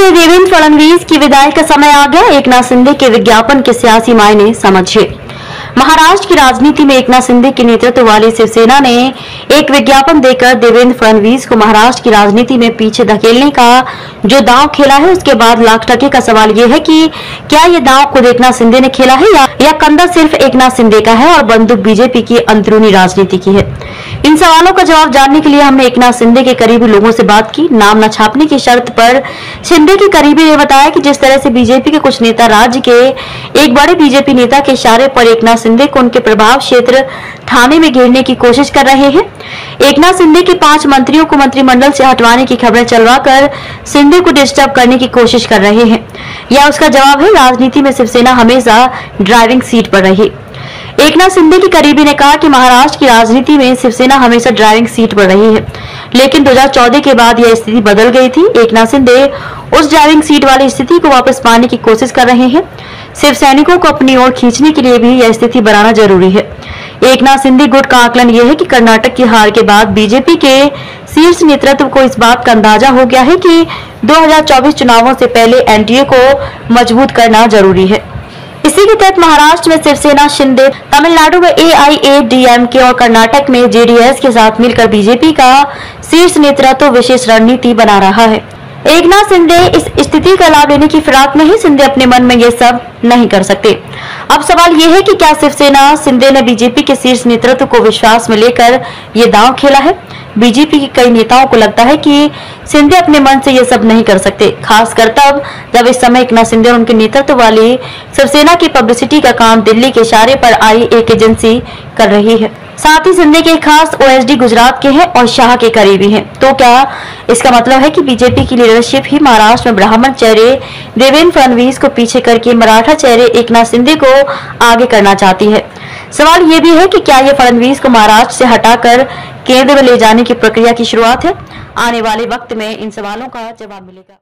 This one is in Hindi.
मुख्यमंत्री देवेंद्र फडणवीस की विदाई का समय आ गया। एकनाथ शिंदे के विज्ञापन के सियासी मायने समझिए। महाराष्ट्र की राजनीति में एकनाथ शिंदे के नेतृत्व वाली शिवसेना ने एक विज्ञापन देकर देवेंद्र फडणवीस को महाराष्ट्र की राजनीति में पीछे धकेलने का जो दांव खेला है, उसके बाद लाख टके का सवाल ये है कि क्या ये दांव खुद एकनाथ शिंदे ने खेला है या कंधा सिर्फ एकनाथ शिंदे का है और बंदूक बीजेपी की अंदरूनी राजनीति की है। इन सवालों का जवाब जानने के लिए हमने एकनाथ शिंदे के करीबी लोगों से बात की। नाम न छापने की शर्त पर शिंदे के करीबी ने बताया कि जिस तरह से बीजेपी के कुछ नेता राज्य के एक बड़े बीजेपी नेता के इशारे पर एकनाथ शिंदे को उनके प्रभाव क्षेत्र थाने में घेरने की कोशिश कर रहे हैं। एकनाथ शिंदे के 5 मंत्रियों को मंत्रिमंडल से हटवाने की खबरें चलवाकर शिंदे को डिस्टर्ब करने की कोशिश कर रहे हैं। यह उसका जवाब है। राजनीति में शिवसेना हमेशा ड्राइविंग सीट पर रही। एकनाथ शिंदे की करीबी ने कहा कि महाराष्ट्र की राजनीति में शिवसेना हमेशा ड्राइविंग सीट पर रही है, लेकिन 2014 के बाद यह स्थिति बदल गई थी। एकनाथ शिंदे उस ड्राइविंग सीट वाली स्थिति को वापस पाने की कोशिश कर रहे हैं। शिव सैनिकों को अपनी ओर खींचने के लिए भी यह स्थिति बनाना जरूरी है। एकनाथ शिंदे गुट का आकलन यह है कि कर्नाटक की हार के बाद बीजेपी के शीर्ष नेतृत्व को इस बात का अंदाजा हो गया है कि 2024 चुनावों से पहले एनडीए को मजबूत करना जरूरी है। इसी के तहत महाराष्ट्र में शिवसेना शिंदे, तमिलनाडु में एआईएडीएमके और कर्नाटक में जेडीएस के साथ मिलकर बीजेपी का शीर्ष नेतृत्व विशेष रणनीति बना रहा है। एकनाथ शिंदे इस स्थिति का लाभ लेने की फिराक में ही शिंदे अपने मन में ये सब नहीं कर सकते। अब सवाल ये है कि क्या शिवसेना शिंदे ने बीजेपी के शीर्ष नेतृत्व को विश्वास में लेकर ये दांव खेला है। बीजेपी के कई नेताओं को लगता है कि शिंदे अपने मन से ये सब नहीं कर सकते, खासकर तब जब इस समय एकनाथ शिंदे और उनके नेतृत्व वाली शिवसेना की पब्लिसिटी का काम दिल्ली के इशारे पर आई एक एजेंसी कर रही है। साथ ही शिंदे के खास ओएसडी गुजरात के हैं और शाह के करीबी हैं। तो क्या इसका मतलब है कि बीजेपी की लीडरशिप ही महाराष्ट्र में ब्राह्मण चेहरे देवेंद्र फडणवीस को पीछे करके मराठा चेहरे एकनाथ शिंदे को आगे करना चाहती है। सवाल ये भी है कि क्या ये फडणवीस को महाराष्ट्र से हटाकर केंद्र में ले जाने की प्रक्रिया की शुरुआत है। आने वाले वक्त में इन सवालों का जवाब मिलेगा।